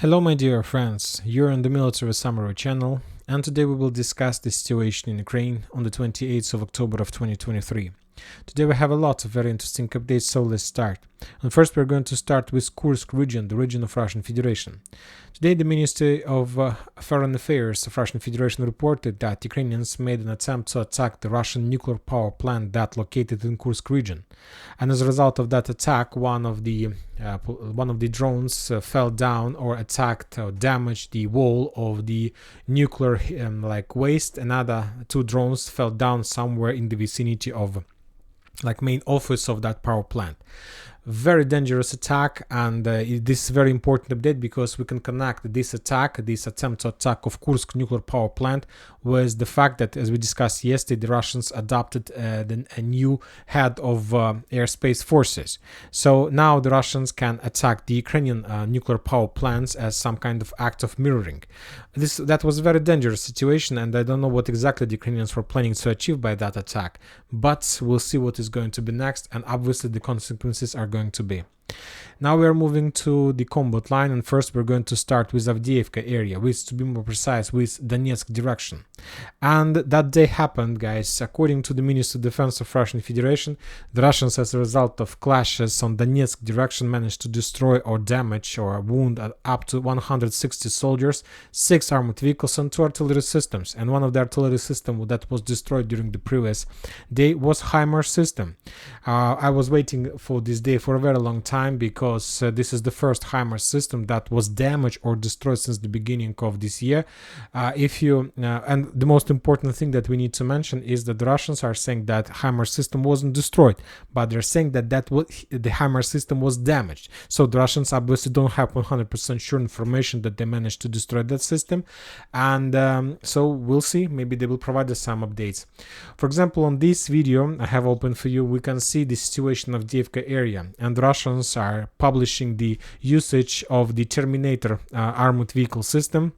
Hello my dear friends, you're on the Military Summary channel, and today we will discuss the situation in Ukraine on the 28th of October of 2023. Today we have a lot of very interesting updates, so let's start. And first we're going to start with Kursk region, the region of Russian Federation. Today the Ministry of Foreign Affairs of Russian Federation reported that Ukrainians made an attempt to attack the Russian nuclear power plant that located in Kursk region. And as a result of that attack, one of the drones fell down or attacked or damaged the wall of the nuclear waste. Another two drones fell down somewhere in the vicinity of main office of that power plant. Very dangerous attack, and this is very important update because we can connect this attempt to attack of Kursk nuclear power plant with the fact that, as we discussed yesterday, the Russians adopted a new head of airspace forces. So now the Russians can attack the Ukrainian nuclear power plants as some kind of act of mirroring. That was a very dangerous situation, and I don't know what exactly the Ukrainians were planning to achieve by that attack, but we'll see what is going to be next, and obviously the consequences are going to be. Now we are moving to the combat line, and first we're going to start with Avdiivka area, with, to be more precise, with Donetsk direction. And that day happened, guys. According to the Ministry of Defense of Russian Federation, the Russians, as a result of clashes on Donetsk direction, managed to destroy or damage or wound up to 160 soldiers, 6 armored vehicles and 2 artillery systems. And one of the artillery systems that was destroyed during the previous day was HIMARS system. I was waiting for this day for a very long time because this is the first HIMARS system that was damaged or destroyed since the beginning of this year. And the most important thing that we need to mention is that the Russians are saying that HIMARS system wasn't destroyed, but they're saying that the HIMARS system was damaged. So the Russians obviously don't have 100% sure information that they managed to destroy that system, and so we'll see. Maybe they will provide us some updates. For example, on this video I have open for you, we can see the situation of Avdiivka area, and the Russians are publishing the usage of the Terminator armored vehicle system.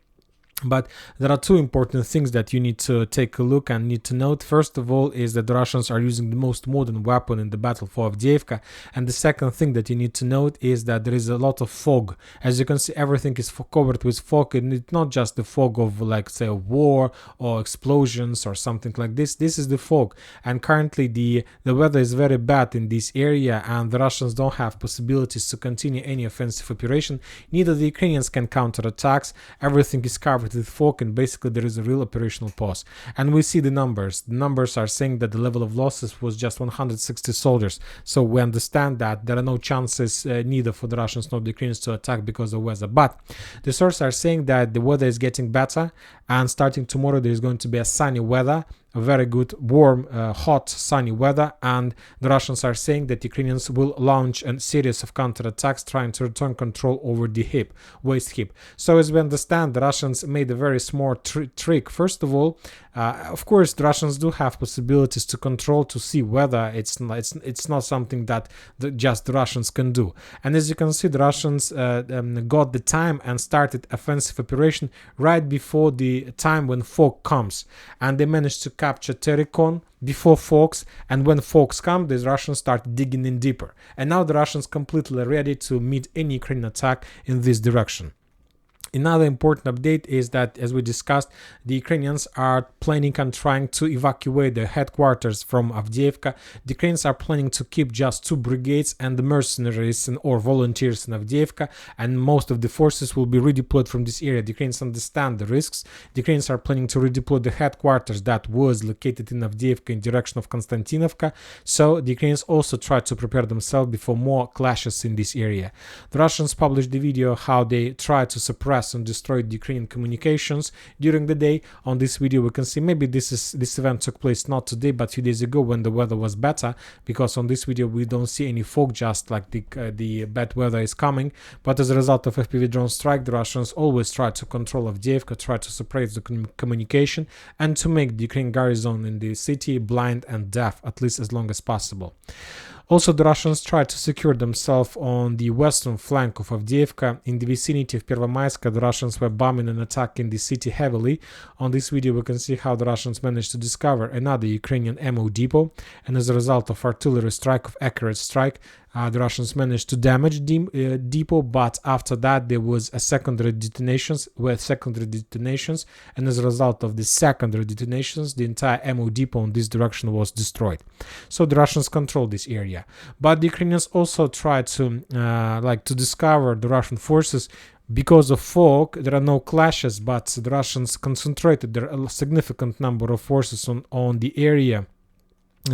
But there are two important things that you need to take a look and need to note. First of all is that the Russians are using the most modern weapon in the battle for Avdiivka. And the second thing that you need to note is that there is a lot of fog. As you can see, everything is covered with fog, and it's not just the fog of, say, a war or explosions or something like this. This is the fog. And currently the weather is very bad in this area, and the Russians don't have possibilities to continue any offensive operation. Neither the Ukrainians can counter attacks. Everything is covered with fog, and basically there is a real operational pause. And we see the numbers. The numbers are saying that the level of losses was just 160 soldiers. So we understand that there are no chances neither for the Russians nor the Ukrainians to attack because of weather. But the sources are saying that the weather is getting better, and starting tomorrow there is going to be a sunny weather, a very good, warm, hot, sunny weather, and the Russians are saying that Ukrainians will launch a series of counterattacks trying to return control over the waste heap. So as we understand, the Russians made a very smart trick. First of all, of course, the Russians do have possibilities to control, to see weather. It's not something that just the Russians can do. And as you can see, the Russians got the time and started offensive operation right before the time when fog comes, and they managed to capture Terikon before fogs, and when fogs come, the Russians start digging in deeper. And now the Russians completely ready to meet any Ukrainian attack in this direction. Another important update is that, as we discussed, the Ukrainians are planning on trying to evacuate their headquarters from Avdiivka. The Ukrainians are planning to keep just 2 brigades and the mercenaries or volunteers in Avdiivka, and most of the forces will be redeployed from this area. The Ukrainians understand the risks. The Ukrainians are planning to redeploy the headquarters that was located in Avdiivka in direction of Konstantinovka. So the Ukrainians also try to prepare themselves before more clashes in this area. The Russians published the video how they try to suppress and destroyed the Ukrainian communications during the day. On this video we can see maybe this event took place not today but a few days ago when the weather was better, because on this video we don't see any fog, just like the bad weather is coming. But as a result of FPV drone strike, the Russians always try to control Avdiivka, try to suppress the communication, and to make the Ukrainian garrison in the city blind and deaf, at least as long as possible. Also, the Russians tried to secure themselves on the western flank of Avdiivka. In the vicinity of Pervomaiska, the Russians were bombing and attacking the city heavily. On this video, we can see how the Russians managed to discover another Ukrainian ammo depot, and as a result of artillery strike, of accurate strike, the Russians managed to damage the depot, but after that there was a secondary detonations, and as a result of the secondary detonations, the entire ammo depot in this direction was destroyed. So the Russians controlled this area, but the Ukrainians also tried to to discover the Russian forces. Because of fog, there are no clashes, but the Russians concentrated their significant number of forces on the area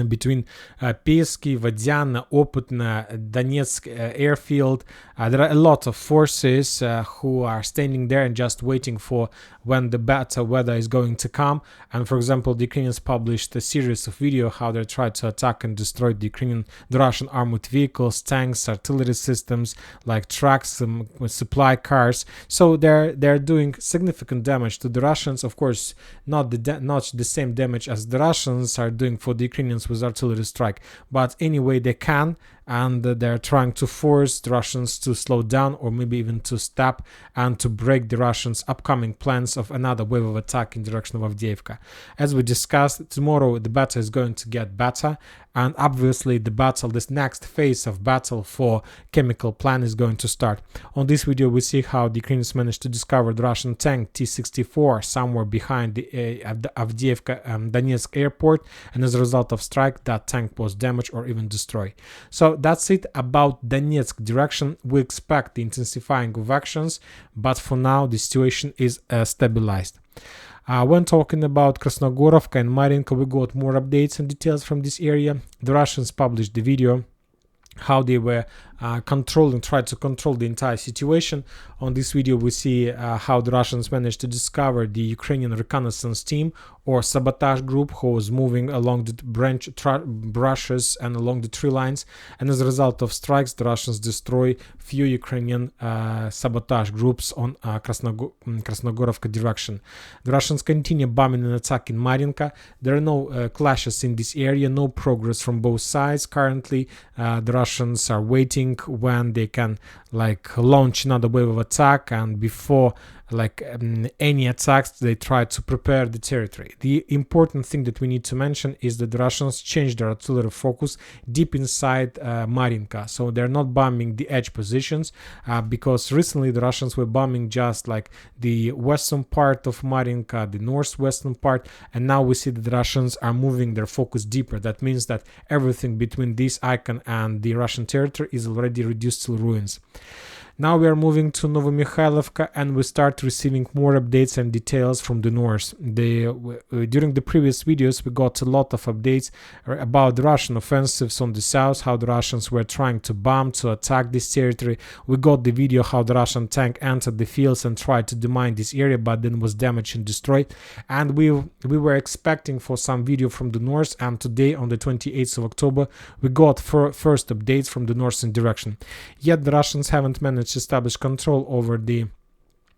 between Peski, Vadiana, Oputna, Donetsk airfield. There are a lot of forces who are standing there and just waiting for when the better weather is going to come. And for example, the Ukrainians published a series of videos how they tried to attack and destroy the Russian armored vehicles, tanks, artillery systems like trucks, supply cars. So they're doing significant damage to the Russians. Of course, not the same damage as the Russians are doing for the Ukrainians with artillery strike, but anyway they can, and they're trying to force the Russians to slow down or maybe even to stop and to break the Russians' upcoming plans of another wave of attack in the direction of Avdiivka. As we discussed, tomorrow the battle is going to get better, and obviously this next phase of battle for chemical plant is going to start. On this video we see how the Ukrainians managed to discover the Russian tank T-64 somewhere behind the Avdiivka Donetsk airport, and as a result of strike that tank was damaged or even destroyed. So that's it about Donetsk direction. We expect the intensifying of actions, but for now the situation is stabilized. When talking about Krasnogorovka and Marinka, we got more updates and details from this area. The Russians published the video how they were tried to control the entire situation. On this video we see how the Russians managed to discover the Ukrainian reconnaissance team or sabotage group who was moving along the brushes and along the tree lines, and as a result of strikes the Russians destroy few Ukrainian sabotage groups on Krasnogorovka direction. The Russians continue bombing and attacking Marinka. There are no clashes in this area, no progress from both sides currently. The Russians are waiting when they can launch another wave of attack, and before any attacks they try to prepare the territory. The important thing that we need to mention is that the Russians changed their artillery focus deep inside Marinka, so they're not bombing the edge positions because recently the Russians were bombing just the western part of Marinka, the northwestern part, and now we see that the Russians are moving their focus deeper. That means that everything between this icon and the Russian territory is already reduced to ruins. Now we are moving to Novomykhailivka and we start receiving more updates and details from the north. During the previous videos we got a lot of updates about the Russian offensives on the south, how the Russians were trying to bomb, to attack this territory. We got the video how the Russian tank entered the fields and tried to demine this area but then was damaged and destroyed. And we were expecting for some video from the north, and today on the 28th of October we got first updates from the northern direction. Yet the Russians haven't managed to establish control over the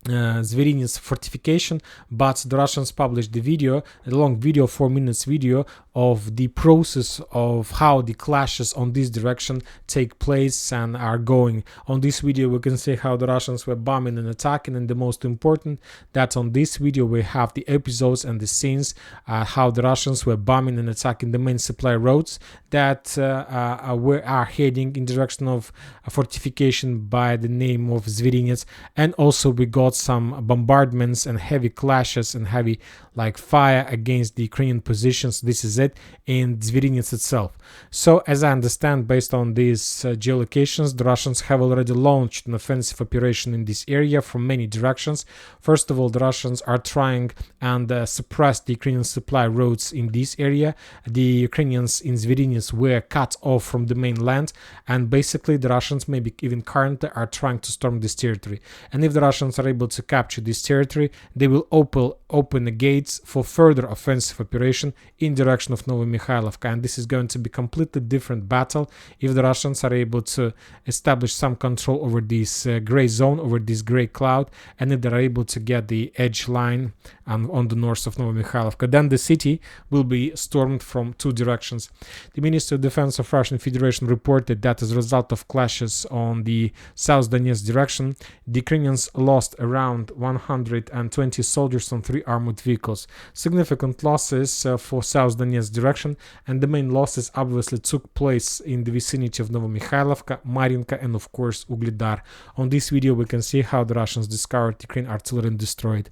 Zverina's fortification, but the Russians published the video, a long video, 4 minutes video of the process of how the clashes on this direction take place and are going. On this video we can see how the Russians were bombing and attacking, and the most important that on this video we have the episodes and the scenes how the Russians were bombing and attacking the main supply roads that are heading in the direction of a fortification by the name of Zverina's, and also we got some bombardments and heavy clashes and heavy fire against the Ukrainian positions. This is it in Zverina's itself. So as I understand, based on these geolocations, the Russians have already launched an offensive operation in this area from many directions. First of all, the Russians are trying and suppress the Ukrainian supply roads in this area. The Ukrainians in Zverina's were cut off from the mainland, and basically the Russians maybe even currently are trying to storm this territory. And if the Russians are able to capture this territory, they will open the gates for further offensive operation in direction of Novomykhailivka, and this is going to be completely different battle if the Russians are able to establish some control over this gray zone, over this gray cloud, and if they're able to get the edge line on the north of Novomykhailivka. Then the city will be stormed from two directions. The Ministry of Defense of Russian Federation reported that as a result of clashes on the South Donetsk direction, the Ukrainians lost around 120 soldiers on 3 armored vehicles. Significant losses for South Donetsk direction, and the main losses obviously took place in the vicinity of Novomykhailivka, Marinka, and of course Ugledar. On this video we can see how the Russians discovered Ukraine artillery and destroyed.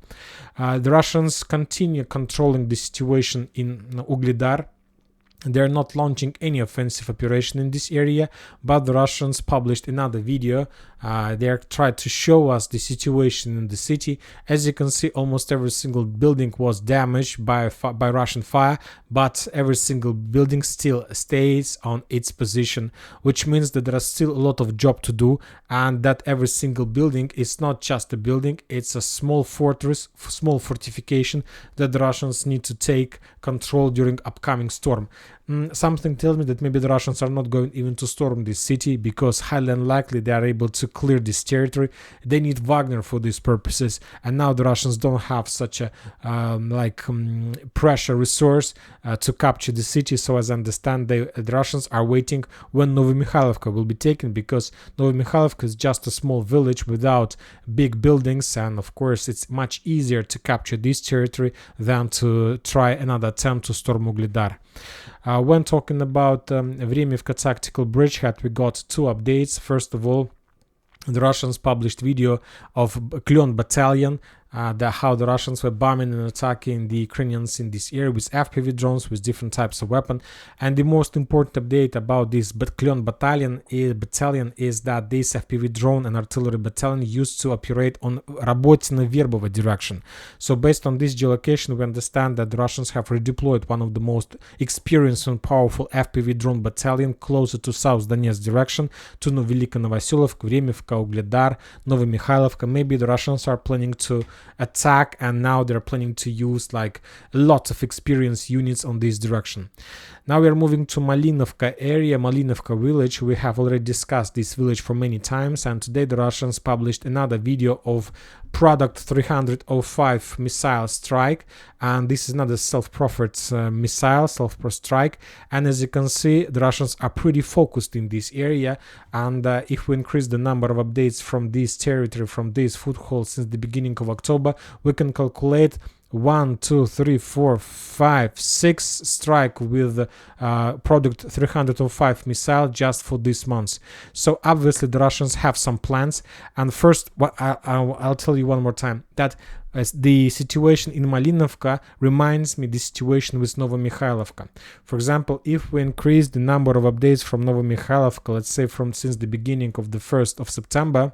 The Russians continue controlling the situation in Ugledar. They are not launching any offensive operation in this area, but the Russians published another video. They are trying to show us the situation in the city. As you can see, almost every single building was damaged by Russian fire, but every single building still stays on its position, which means that there is still a lot of job to do, and that every single building is not just a building, it's a small fortress, small fortification that the Russians need to take control during upcoming storm. Something tells me that maybe the Russians are not going even to storm this city, because highly unlikely they are able to clear this territory. They need Wagner for these purposes, and now the Russians don't have such a pressure resource to capture the city. So as I understand, the Russians are waiting when Novomykhailivka will be taken, because Novomykhailivka is just a small village without big buildings, and of course it's much easier to capture this territory than to try another attempt to storm Ugledar. When talking about Avdiivka tactical bridgehead, we got two updates. First of all, the Russians published video of Kherson battalion, how the Russians were bombing and attacking the Ukrainians in this area with FPV drones, with different types of weapons. And the most important update about this Kherson battalion is that this FPV drone and artillery battalion used to operate on Rabotino-Verbova direction. So based on this geolocation, we understand that the Russians have redeployed one of the most experienced and powerful FPV drone battalion closer to South Donetsk direction, to Novomykhailivka, Vremivka, Ugledar, Novomykhailivka. Maybe the Russians are planning to attack, and now they're planning to use like a lot of experienced units on this direction. Now we are moving to Malinovka area, Malinovka village. We have already discussed this village for many times, and today the Russians published another video of Product 305 missile strike, and this is not a self-profit missile, self-pro strike. And as you can see, the Russians are pretty focused in this area, and if we increase the number of updates from this territory, from this foothold since the beginning of October, we can calculate 1, 2, 3, 4, 5, 6 strike with Product 305 missile just for this month. So obviously the Russians have some plans. And first, I'll tell you one more time that the situation in Malinovka reminds me the situation with Novomykhailivka. For example, if we increase the number of updates from Novomykhailivka, let's say since the beginning of the 1st of September,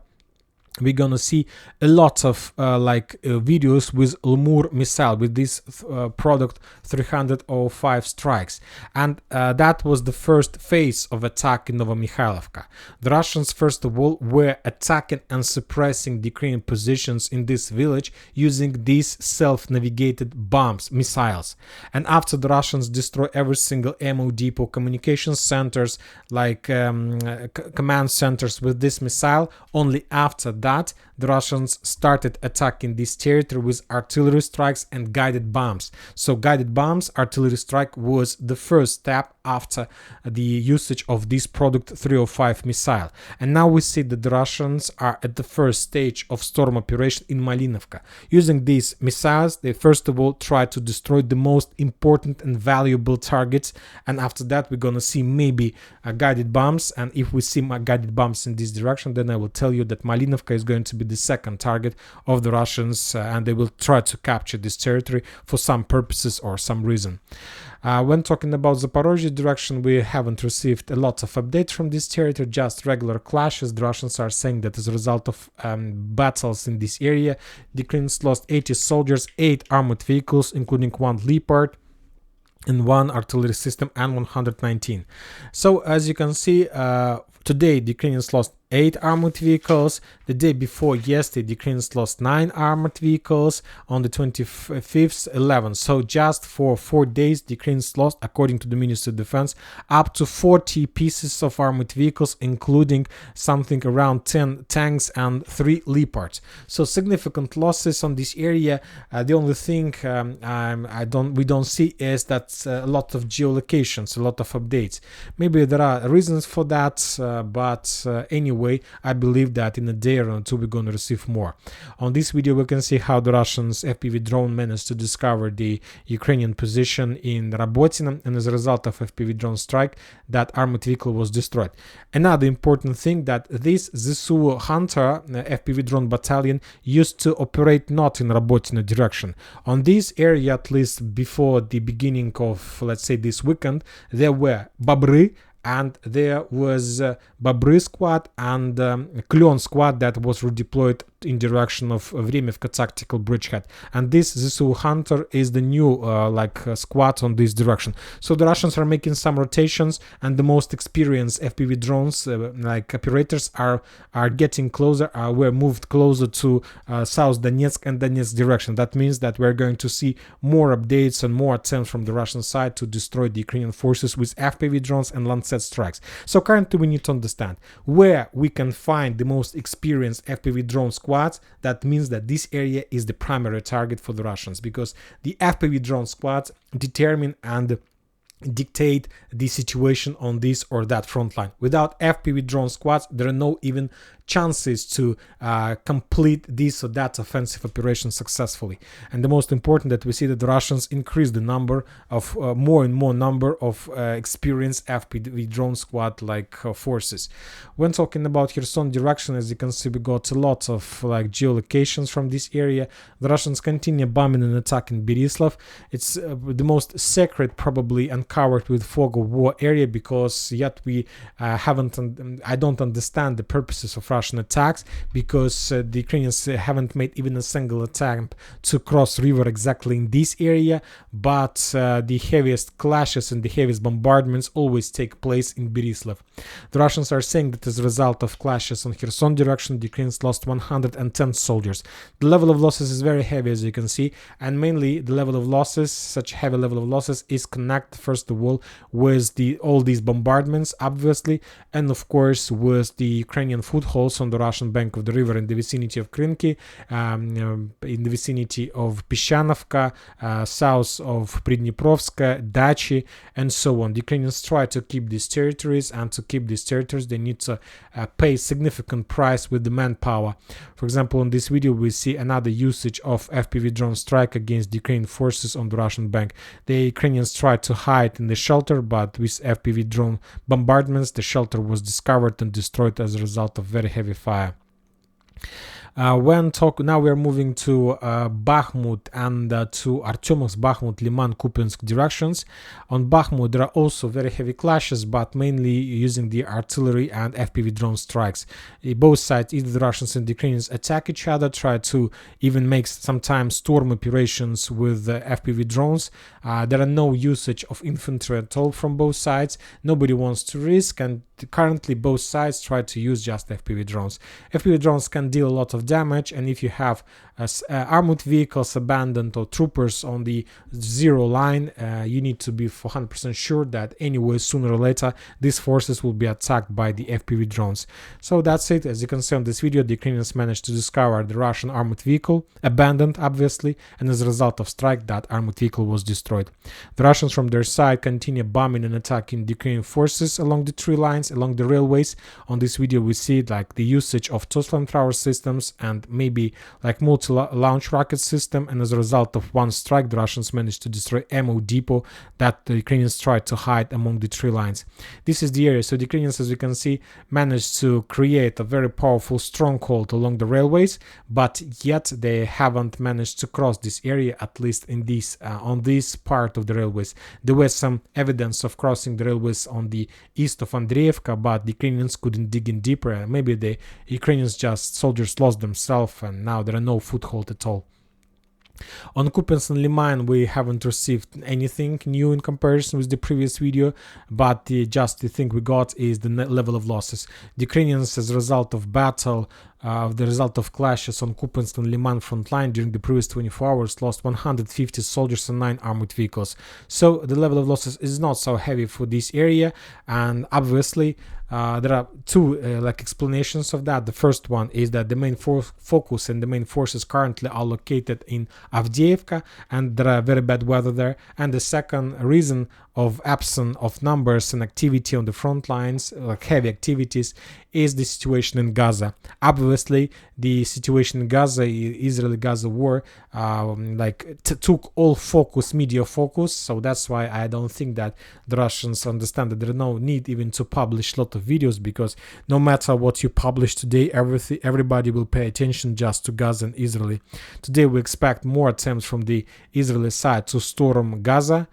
we're gonna see a lot of videos with Lemur missile, with this Product 305 strikes, and that was the first phase of attack in Novomykhailivka. The Russians first of all were attacking and suppressing the Ukrainian positions in this village using these self-navigated bombs, missiles. And after the Russians destroy every single ammo depot, communication centers, command centers with this missile, only after that the Russians started attacking this territory with artillery strikes and guided bombs. So guided bombs, artillery strike was the first step after the usage of this Product 305 missile. And now we see that the Russians are at the first stage of storm operation in Malinovka. Using these missiles, they first of all try to destroy the most important and valuable targets, and after that we're gonna see maybe guided bombs. And if we see guided bombs in this direction, then I will tell you that Malinovka is going to be the second target of the Russians, and they will try to capture this territory for some purposes or some reason. When talking about Zaporizhzhia direction, we haven't received a lot of updates from this territory, just regular clashes. The Russians are saying that as a result of battles in this area, the Ukrainians lost 80 soldiers, 8 armored vehicles, including 1 Leopard, and 1 artillery system, and 119. So as you can see, today the Ukrainians lost 8 armored vehicles. The day before yesterday, the Ukrainians lost 9 armored vehicles. On the 25th, 11. So just for 4 days, the Ukrainians lost, according to the Ministry of Defense, up to 40 pieces of armored vehicles, including something around 10 tanks and 3 Leopards. So significant losses on this area. The only thing we don't see is that a lot of geolocations, a lot of updates. Maybe there are reasons for that, but anyway, I believe that in a day or two we're going to receive more. On this video we can see how the Russians FPV drone managed to discover the Ukrainian position in Rabotino, and as a result of FPV drone strike, that armored vehicle was destroyed. Another important thing, that this ZSU Hunter FPV drone battalion used to operate not in Rabotino direction. On this area, at least before the beginning of, let's say, this weekend, there were Babry, and there was Babry squad and Klyon squad that was redeployed in direction of Vremivka tactical bridgehead. And this ZSU Hunter is the new squad on this direction. So the Russians are making some rotations, and the most experienced FPV drones, like operators, are getting closer. We're moved closer to South Donetsk and Donetsk direction. That means that we're going to see more updates and more attempts from the Russian side to destroy the Ukrainian forces with FPV drones and Lancet strikes. So currently we need to understand where we can find the most experienced FPV drone squads. That means that this area is the primary target for the Russians, because the FPV drone squads determine and dictate the situation on this or that front line. Without FPV drone squads, there are no even chances to complete this or that offensive operation successfully. And the most important, that we see that the Russians increase the number of more and more number of experienced FPV drone squad forces. When talking about Kherson direction, as you can see, we got a lot of geolocations from this area. The Russians continue bombing and attacking Berislav. It's the most sacred, probably uncovered with fog of war area, because yet we I don't understand the purposes of Russian attacks, because the Ukrainians haven't made even a single attempt to cross river exactly in this area, but the heaviest clashes and the heaviest bombardments always take place in Berislav. The Russians are saying that as a result of clashes on Kherson direction, the Ukrainians lost 110 soldiers. The level of losses is very heavy, as you can see, and mainly the level of losses, such heavy level of losses, is connected first of all with all these bombardments, obviously, and of course with the Ukrainian footholds on the Russian bank of the river in the vicinity of Krinky, in the vicinity of Pishanovka, south of Pridniprovska, Dachi, and so on. The Ukrainians try to keep these territories, and to keep these territories they need to pay significant price with the manpower. For example, in this video we see another usage of FPV drone strike against the Ukrainian forces on the Russian bank. The Ukrainians tried to hide in the shelter, but with FPV drone bombardments the shelter was discovered and destroyed as a result of very heavy fire. Now we are moving to Bakhmut and to Artyomovsk, Bakhmut, Liman, Kupiansk directions. On Bakhmut there are also very heavy clashes, but mainly using the artillery and FPV drone strikes. Both sides, either the Russians and the Ukrainians, attack each other, try to even make sometimes storm operations with FPV drones. There are no usage of infantry at all from both sides. Nobody wants to risk, and currently both sides try to use just FPV drones. FPV drones can deal a lot of damage, and if you have armored vehicles abandoned or troopers on the zero line, you need to be 100% sure that anyway, sooner or later, these forces will be attacked by the FPV drones. So that's it. As you can see on this video, the Ukrainians managed to discover the Russian armored vehicle, abandoned obviously, and as a result of strike, that armored vehicle was destroyed. The Russians from their side continue bombing and attacking the Ukrainian forces along the tree lines, along the railways. On this video we see the usage of two flamethrower systems and maybe multi-launch rocket system, and as a result of one strike the Russians managed to destroy ammo depot that the Ukrainians tried to hide among the tree lines. This is the area. So the Ukrainians, as you can see, managed to create a very powerful stronghold along the railways, but yet they haven't managed to cross this area, at least in this on this part of the railways. There was some evidence of crossing the railways on the east of Avdiivka, but the Ukrainians couldn't dig in deeper. Maybe the Ukrainians soldiers lost themselves, and now there are no foothold at all. On Kupiansk and Liman, we haven't received anything new in comparison with the previous video, but just the thing we got is the level of losses. The Ukrainians, as a result of battle, the result of clashes on Kupiansk and Liman front line during the previous 24 hours, lost 150 soldiers and 9 armored vehicles. So the level of losses is not so heavy for this area, and obviously there are two explanations of that. The first one is that the main focus and the main forces currently are located in Avdiivka, and there are very bad weather there. And the second reason of absence of numbers and activity on the front lines, like heavy activities, is the situation in Gaza. Obviously, the situation in Gaza, Israeli-Gaza war, took all focus, media focus. So that's why I don't think that the Russians understand that there is no need even to publish a lot of videos, because no matter what you publish today, everybody will pay attention just to Gaza and Israel. Today we expect more attempts from the Israeli side to storm Gaza.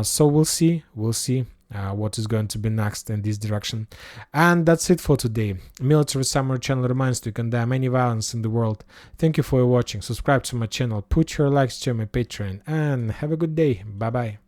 So we'll see what is going to be next in this direction. And that's it for today. Military Summary channel reminds you to condemn any violence in the world. Thank you for watching. Subscribe to my channel, put your likes to my Patreon, and have a good day. Bye bye.